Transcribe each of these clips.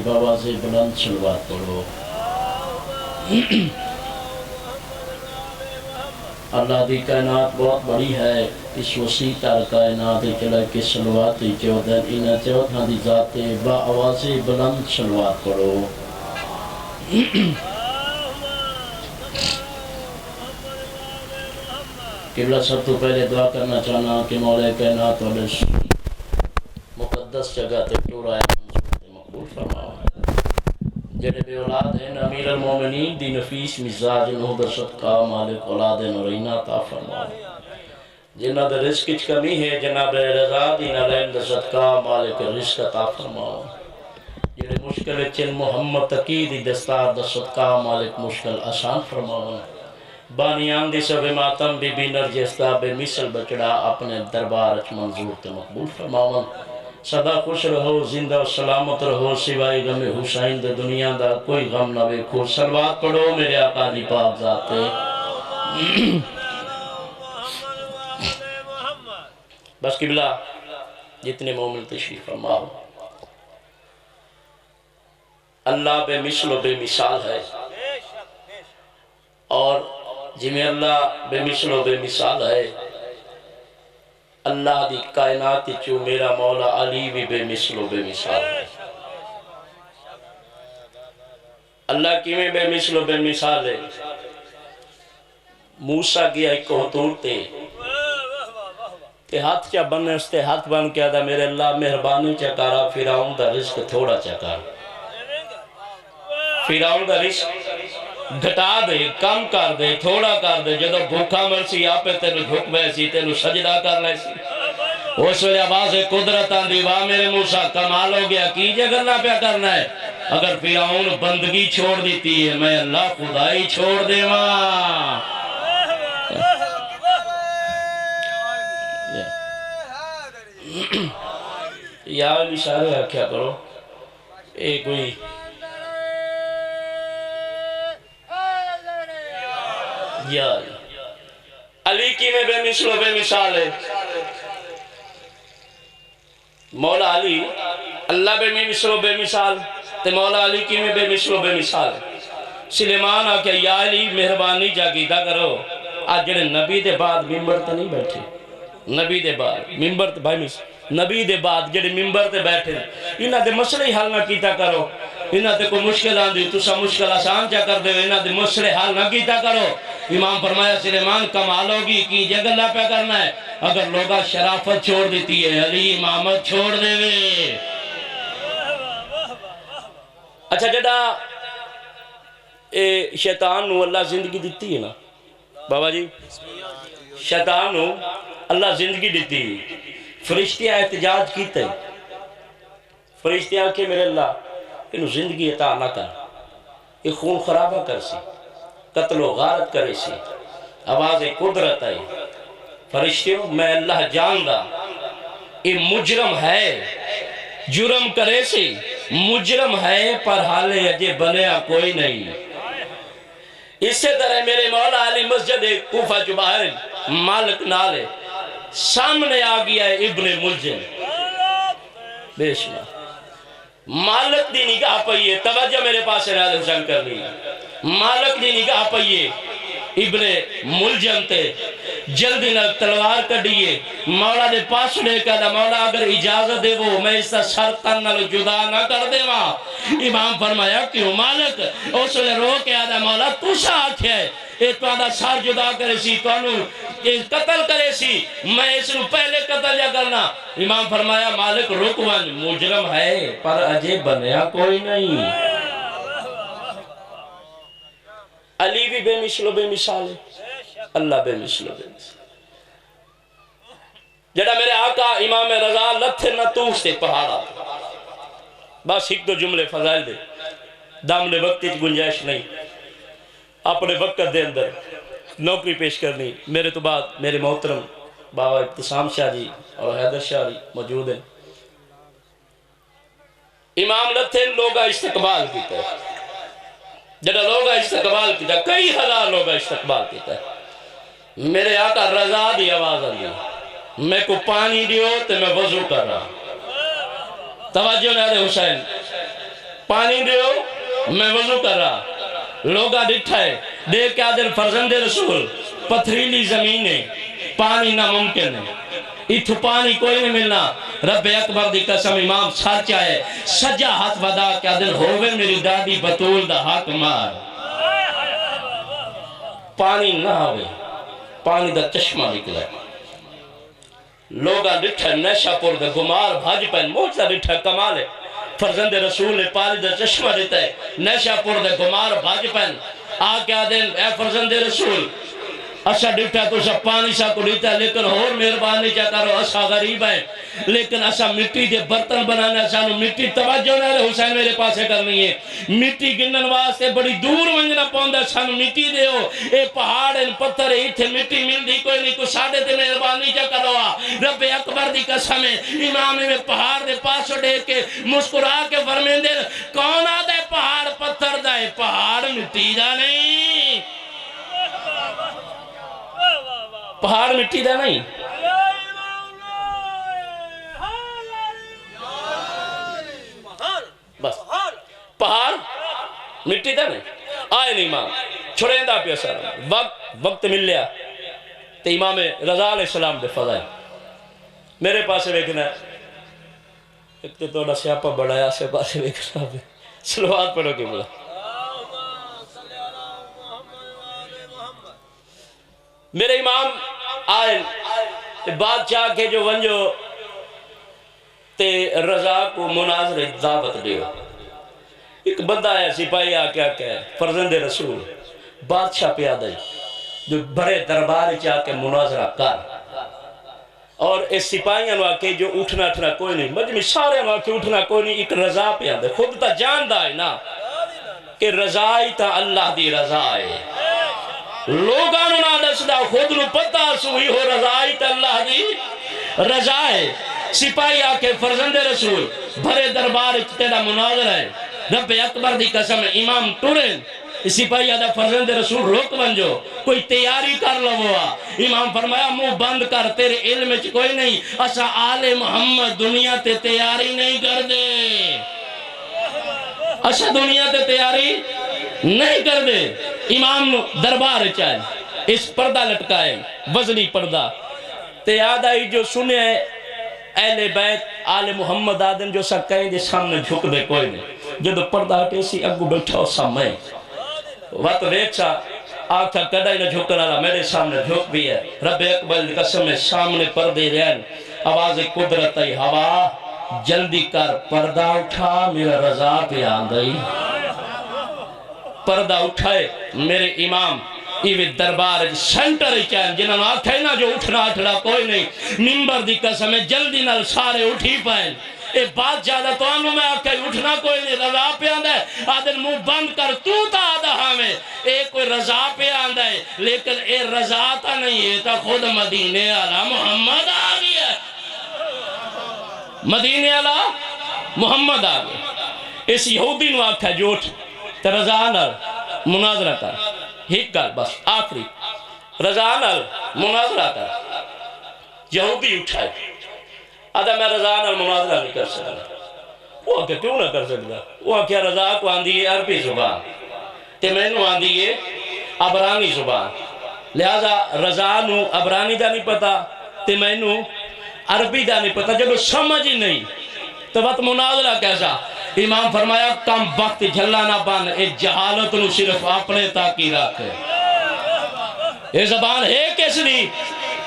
بآواز بلند صلوات پڑھو۔ اللہ دی کائنات بہت بڑی ہے، اس وسیع تر کائنات چلا کے صلوات چودھر انہاں چودھاں دی ذات با آواز بلند صلوات پڑھو۔ قبلہ سب تو پہلے دعا کرنا چاہنا کہ مولا کائنات والے مقدس جگہ تے ٹورا ہے مقبول فرماؤ۔ جڑے بے اولاد ہیں امیر المومنین دی نفیس مزاج انہوں دا صدقہ مالک اولاد نورینہ عطا فرماؤ۔ جنہ دا رزق کی کمی ہے جناب رضا دی نالین دا صدقہ مالک رزق عطا فرماؤ۔ جڑے مشکل چل محمد تقی دی دستار دا صدقہ مالک مشکل آسان فرماؤ۔ بانیان دی سب ماتم بی بی نرجستہ بے مثل بچڑا اپنے دربار اچ منظور تے مقبول فرماؤ۔ سدا خوش رہو، زندہ و سلامت رہو، سوائے غم حسین دے دنیا دا کوئی غم نہ ویکھو۔ صلوات پڑھو میرے آقا دی پاک ذات۔ بس قبلہ جتنے مومن تشریف فرماؤ۔ اللہ بے مثل و بے مثال ہے، اور جمیں اللہ بے مثل و بے مثال ہے، اللہ دی کائنات چو میرا مولا علی بھی بے مثل و بے مثال ہے۔ اللہ کی میں بے مثل و بے مثال ہے۔ موسیٰ گیا ایک حضور تے ہاتھ چا بننے اس تے ہاتھ بن کیا دا میرے اللہ مہربانی چکارا فیراؤن دا رزق تھوڑا چکارا، فیراؤن دا رزق گھٹا دے، کم کر دے، تھوڑا کر دے۔ جدو بھوکا مرسی آپے تینو جھک بیسی، تینو سجدہ کر لیسی۔ اس ویلے آواز قدرت آندھی واہ میرے موسیٰ کمال ہو گیا، کیجئے کرنا پیا کرنا ہے۔ اگر فیراؤن بندگی چھوڑ دیتی ہے میں اللہ خدائی چھوڑ دے ماں۔ یا علی سارے رکھیا کرو، ایک کوئی یا علی کی میں بے مثل و بے مثال ہے۔ مولا علی اللہ بے مثل و بے مثال تے مولا علی کی میں بے مثل و بے مثال ہے۔ سلیمان آکے یا علی مہربانی جاگیدہ کرو، آج جڑے نبی دے بعد ممبر تے نہیں بیٹھے، نبی دے بعد ممبر تے بھائی مثل نبی دے بعد جڑے ممبر تے بیٹھے انہاں دے مسئلے حل نہ کیتا کرو۔ انہاں تے کوئی مشکل آن دی تسا مشکل آسان چا کر دے، انہاں دے مسئلے حل نہ کیتا کرو۔ امام فرمایا سلیمان کمال ہوگی کی جگہ اللہ پہ کرنا ہے اگر لوگا شرافت چھوڑ دیتی ہے، علی امامت چھوڑ دے وے۔ اچھا جڑا شیطان نو اللہ زندگی دیتی ہے نا بابا جی، شیطان نو اللہ زندگی دیتی ہے، فرشتیاں احتجاج کیتے ہیں، فرشتیاں کہ میرے اللہ انہوں زندگی عطا نہ کر، یہ خون خرابہ کر سی، قتل و غارت کرے سی۔ آواز قدرت ہے، فرشتیوں میں اللہ جاندہ یہ مجرم ہے، جرم کرے سی مجرم ہے پر حالے اجے بنیا کوئی نہیں۔ اس سے طرح میرے مولا علی مسجد کوفہ جو باہر مالک نالے سامنے آ گیا ہے ابن ملجم، بے شمار مالک دی نگاہ پئیے، توجہ میرے پاس رہا حسین کر لی، مالک دی نگاہ پئیے ابن ملجم تے جلدی نہ تلوار کڑیے، مولا دے پاس لے کہا مولا اگر اجازت دے وہ میں اس سر تن نہ جدا نہ کر دے ماں۔ امام فرمایا کیوں مالک؟ اس نے رو کے آدھا مولا تو سا آکھے ہے ایک تو آدھا سر جدا کرے سی تو انہوں قتل کرے سی، میں اس نے پہلے قتل یا کرنا۔ امام فرمایا مالک رکوان مجرم ہے پر اجے بنیا کوئی نہیں۔ علی بھی بے مثل و بے مثال ہے، اللہ بے مثل و بے مثال۔ جڑا میرے آقا امام رضا لتھے نہ توس تے پہاڑا، بس ایک دو جملے فضائل دے دامنے وقت کی گنجائش نہیں، اپنے وقت دے اندر نوکری پیش کرنی۔ میرے تو بعد میرے محترم بابا ابتسام شاہ جی اور حیدر شاہ جی موجود ہیں۔ امام لتھے لوگا استقبال کیتا ہے، جڑا لوگا استقبال کیتا ہے، کئی ہزار لوگا استقبال کیتا ہے۔ میرے آقا رضا دی آواز آئی، میں کو پانی دیو تے میں وضو کر رہا۔ توجہ نہ دے حسین، پانی دیو میں وضو کر رہا لوگا ڈٹھا ہے دیکھ کیا دل فرزند رسول پتھریلی زمین ہے پانی ناممکن ہے اتھو پانی کوئی نہیں ملنا رب اکبر دی قسم امام سچا ہے سجا ہاتھ ودا کیا دل ہووے میری دادی بطول دا حق مار پانی نہ ہوئے پانی دا چشمہ نکلا لوگا ڈٹھا نیشہ پور دا گمار بھاج پہن موجزہ ڈٹھا کمال ہے فرزند رسول نے پانی دا چشمہ دیتا ہے نیشہ پور دا گمار بھاج پہن آکے آدھیں اے فرزند رسول اسا ڈٹھا تو سا پانی سا کو دیتا ہے لیکن اور مہربانی چاہ کرو اسا غریب ہے لیکن اسا مٹی دے برتن بنانا سانو مٹی توجہ نہ رہے حسین میرے پاسے کرنی ہے مٹی گنن واسطے بڑی دور منجنا پوندا سانو مٹی دے ہو اے پہاڑ ان پتھر ایتھے مٹی مل دی کوئی نہیں کوئی ساڑھے تے مہربانی چاہ کرو رب اکبر دی قسم ہے امام میں پہاڑ دے پاسو دے کے مسکرا کے فرمین دے کون آدھے پہاڑ پتھر دائے پہاڑ مٹی دا نہیں پہاڑ مٹی دا نہیں بس پہاڑ مٹی دا نہیں آئے نہیں امام چھوڑیں دا پیا سارا وقت مل لیا تو امام رضا علیہ السلام دے فضائے میرے پاسے بیکنا ہے ایک تو توڑا سیاپا بڑھایا سے پاسے بیکنا ہے سلوات پڑھو کی بلا میرے امام آئے بادشاہ کے جو ونجو تے رضا کو مناظر دعوت دیو ایک بندہ ہے سپاہی آکے آکے فرزند رسول بادشاہ پیادہ جو بڑے دربار چاہ کے مناظرہ کر اور اس سپاہیاں آکے جو اٹھنا کوئی نہیں مجمع سارے آکے اٹھنا کوئی نہیں ایک رضا پیادہ خود تا جاندہ ہے نا کہ رضائی تا اللہ دی رضا ہے لوگانو نا دسدا خود نو پتہ سوئی ہو رضائی تا اللہ دی رضا ہے سپاہی آکے فرزند رسول بھرے دربار تیرا مناظر ہے رب اکبر دی قسم امام ٹورن سپاہی آدھا فرزند رسول روک بنجو کوئی تیاری کر لو ہوا امام فرمایا منہ بند کر تیرے علم چ کوئی نہیں اسا آل محمد دنیا تے تیاری نہیں کر دے اسا دنیا تے تیاری نہیں کر دے امام دربار چاہے اس پردہ لٹکائے وزنی پردہ تے آدھائی جو سنے اہل بیت آل محمد آدم جو سا کہیں جے سامنے جھک دے کوئی نہیں جو پردہ کیسی اگو بیٹھا ہو سامنے وقت ریچا آنکھا کڑائی نہ جھکنا رہا میرے سامنے جھک بھی ہے رب اکبر قسم سامنے پردے رہن آواز قدرت ای ہوا جلدی کر پردہ اٹھا میرا رضا پہ آندائی پردہ اٹھائے میرے امام ایوے دربار سنٹر چاہن جنہوں آکھا ہے نا جو اٹھنا کوئی نہیں ممبر دی قسم ہے جلدی نال سارے اٹھی پائیں اے بات زیادہ تو آنو میں آکھا ہے اٹھنا کوئی نہیں رضا پہ آندہ ہے آدھر منہ بند کر تو تا آدھا ہمیں اے کوئی رضا پہ آندہ ہے لیکن اے رضا تا نہیں ہے تا خود مدینے علا محمد آگیا مدینے علا محمد آگیا اس یہودی نو آکھا جو اٹھ تا رضا نال مناظرہ کر ہیک گل بس آخری رضا نال مناظرہ کر یہودی اٹھائے آدھا میں رضا نال مناظرہ نہیں کر سکتا وہ کہ کیوں نہ کر سکتا وہ کہ رضا کو آندھی ہے عربی زبان تے میں نو آندھی ہے عبرانی زبان لہذا رضا نو عبرانی دا نہیں پتا تے میں نو عربی دا نہیں پتا جب سمجھ ہی نہیں تو وقت مناظرہ کیسا امام فرمایا کم وقت جھلا نہ بان اے جہالت نو صرف اپنے تاکی رکھے اے زبان ہے کس دی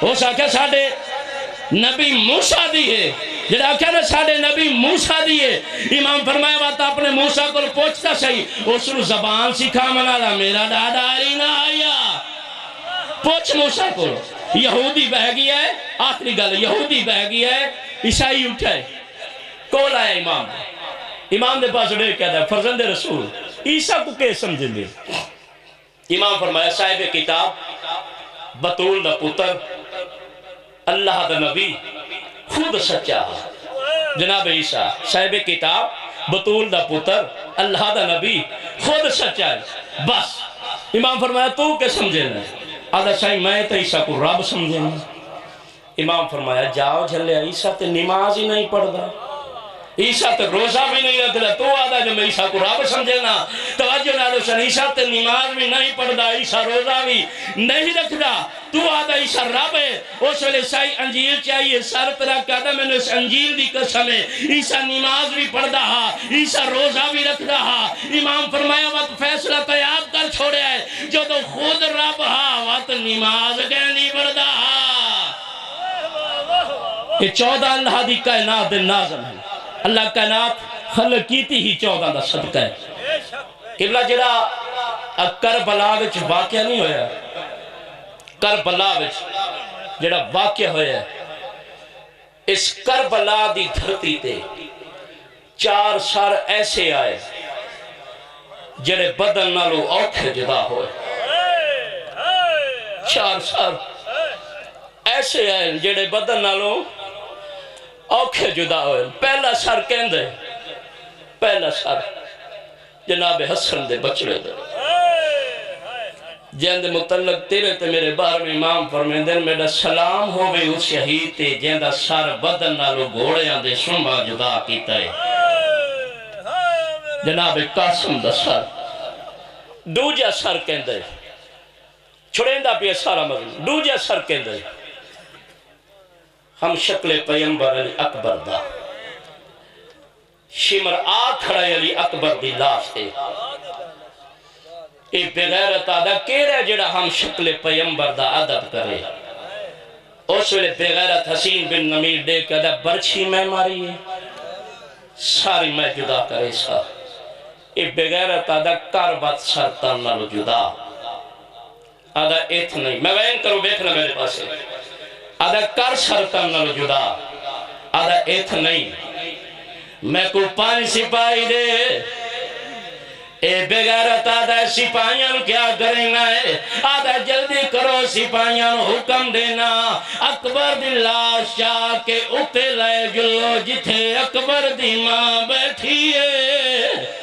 ہو سکے ساڑھے نبی موسیٰ دی ہے جڑا کہنا ساڑھے نبی موسیٰ دی ہے امام فرمایا بات اپنے موسیٰ کو پوچھتا صحیح اس نے زبان سکھا منالا میرا ڈاڈا علی نہ آیا پوچھ موسیٰ کو یہودی بہ گیا ہے آخری گل یہودی بہ گیا ہے عیسائی اٹھائے کول آیا امام دے پاس اڑے کہتا ہے فرزند رسول عیسیٰ کو کیسے سمجھیں دے امام فرمایا صاحب کتاب بطول دا پتر اللہ دا نبی خود سچا جناب عیسیٰ صاحب کتاب بطول دا پتر اللہ دا نبی خود سچا ہے بس امام فرمایا تو کیسے سمجھیں دے آدھا صحیح میں تو عیسیٰ کو رب سمجھیں دے امام فرمایا جاؤ جھلے عیسیٰ تے نماز ہی نہیں پڑھ دا عیسیٰ تو روزہ بھی نہیں رکھتا، تو آدھا جو میں عیسیٰ کو رب سمجھنا توجہ نہ روشن عیسیٰ تے نماز بھی نہیں پڑھتا، عیسیٰ روزہ بھی نہیں رکھتا، تو آدھا عیسیٰ رب ہے۔ اس ویلے سائی انجیل چاہیے، سر پر رکھ کہتا میں نے اس انجیل دی قسم ہے، عیسیٰ نماز بھی پڑھتا ہا، عیسیٰ روزہ بھی رکھتا ہا۔ امام فرمایا وقت فیصلہ تیاب کر چھوڑے ہے، جو تو خود رب ہا وقت نماز کے نہیں پڑھتا ہا۔ یہ 14 اللہ دی کائنات نازم ہے، اللہ کائنات خلق کیتی ہی 14 دا صدقہ ہے۔ قبلہ جڑا کربلا وچ واقعہ نہیں ہویا، کربلا وچ جڑا واقعہ ہویا اس کربلا دی دھرتی تے 4 سر ایسے آئے جڑے بدن نالو اوکھے جدا ہوئے، 4 سر ایسے آئے جڑے بدن نالو اوکھے جدا ہوئے۔ پہلا سر کہندے، پہلا سر جناب حسن دے بچڑے دے، جہاں دے متعلق تیرے تے میرے بارے میں امام فرمیندے میرا سلام ہوئے اس شہید تے جہاں دا سر بدن نالو گھوڑیاں دے شمع جدا کیتا ہے، جناب قاسم دا سر۔ دوجہ سر کہندے چھڑیندہ پہ سارا مضمون، دوجہ سر کہندے ہم شکل پیمبر علی اکبر دا شمر کھڑا علی اکبر دی لاش تے، اے بغیرت آدھا کیڑا جڑا ہم شکل پیمبر دا عدد کرے۔ اس ویلے بغیرت حسین بن نمیر دے کہ آدھا برچھی میں ماری ہے ساری میں جدا کرے سا۔ اے بغیرت آدھا کربت سرطان نالو جدا، آدھا ایتھ نہیں، میں وین کرو بیکھنا میرے پاسے، آدھا کر سرطان نالو جدا، آدھا ایتھ نہیں، میں کو 5 سپاہی دے، اے بغیرت آدھا سپاہیاں کیا کریں گے، آدھا جلدی کرو سپاہیاں حکم دینا، اکبر دی لاش جا کے اتے لائے جلو جتھے اکبر دی ماں بیٹھی ہے۔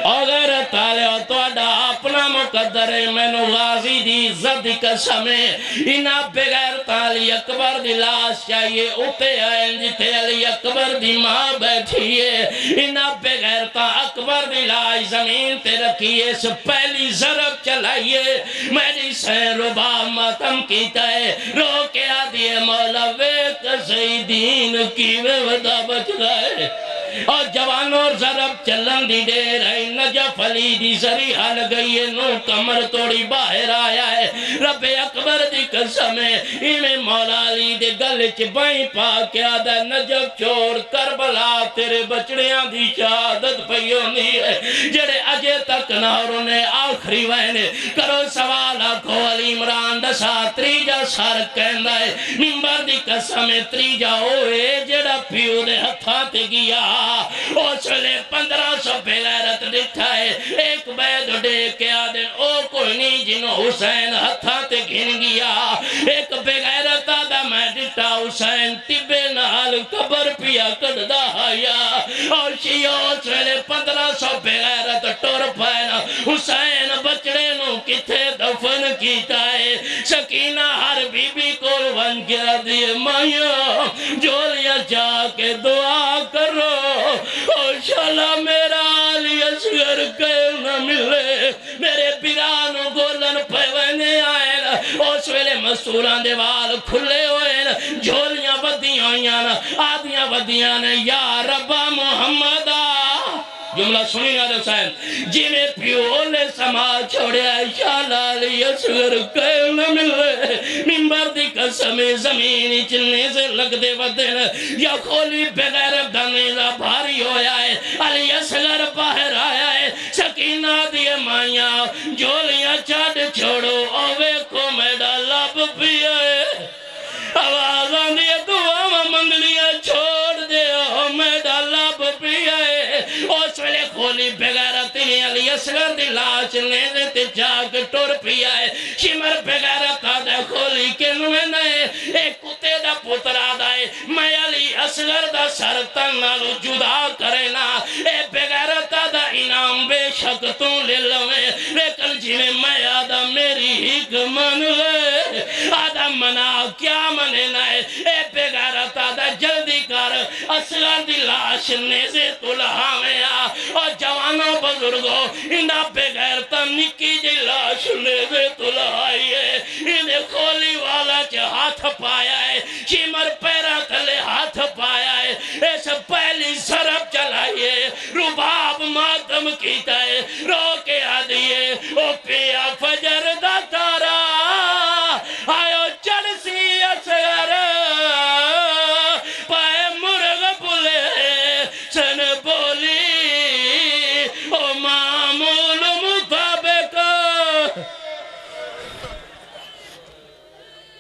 اگر تعالیٰ تو اڈا اپنا مقدر ہے میں نو غازی دی عزت دی قسم ہے، انہا بغیر تعالی اکبر دی لاش چاہیے اتے آئیں جتے علی اکبر دی ماں بیٹھی ہے، انہا بغیر تا اکبر دی لاش زمین تے رکھیے سے پہلی ضرب چلائیے، میری سین ربا ماتم کیتا ہے، رو کے آدھیے مولا ویک سیدین کی ودا بچ رہے، اور جوان اور ضرب چلن دی دے رہی، نجف علی دی زری حال گئی ہے، نو کمر توڑی باہر آیا ہے، رب اکبر دی قسم ہے، ایمیں مولا علی دے گلچ بائیں پا کے آدھا نجف چور کربلا تیرے بچڑیاں دی شہادت پیوں دی ہے، جڑے اجے تک نہروں نے آخری وینے کرو سوال آکھو علی عمران دسا تریجا سار کہندہ ہے، ممبر دی قسم ہے تریجا ہوئے جڑا پیو دے ہتھاں تے گیا، اس لئے 1500 بغیرت دیتا ہے، ایک بید دے کے آدھن او کوئی نہیں جنہوں حسین ہتھاں تے گھن گیا، ایک بغیرت آدھا میں دیتا حسین طبے نال قبر پیا کردہ آیا، اور شیعہ اس لئے 1500 بغیرت ٹور پائنا، حسین بچڑے نو کتے دفن کیتا ہے، سکینہ ہر بی بی کو ون کیا دیئے مائیوں جولیا جا کے دعا کرو، اوشاللہ میرا علی اصغر کہیں نہ ملے، میرے پیرانو گولن پیونے آئین، اس ویلے مسئولان دیوال کھلے ہوئین، جھولیاں بدیاں ہوئیاں، آدیاں بدیاں نے یا ربا محمدہ، جملہ سنی نہ حسین جی میں پیولے سما چھوڑیا شالہ علی اصغر کہیں نہ ملے، ممبر دی قسم زمینی چلنے سے لگ دے ودن یا کھولی بغیر دنیلا بھاری ہویا ہے، علی اصغر باہر آیا ہے، سکینہ دیے مائیاں جولیاں چاڑ چھوڑو اوے کو میڈا لب پیا ہے، آوازان دیے دعا منگلیاں چھوڑ دے او میڈا لب پیا ہے، اس ویلے کھولی بغیرتی میں علی اصغر دی لاش نیزے تے جاگ ٹور پیا ہے، شمر بغیرت آدھا کھولی کے نوے نئے ایک کتے دا پتر آدھا ہے، میں علی اصغر دا سرطن نالو جدا کرنا، اے بغیرت آدھا انعام بے شک توں لے لوے، لیکن جی میں آدھا میری ہی من لے، آدھا منا کیا مننا ہے، اے بغیرت آدھا جلدی کر، اصغر دی لاش نیزے تلہاویا اور جوانوں بزرگوں انہا بغیرتا نکی جی لاش نیزے تلہائیے انہیں کھولی والا چے ہاتھ پایا ہے شیمر پیرا تلے ہاتھ پایا ہے ایسا پہلی ضرب چلائیے رباب ماتم کیتا ہے رو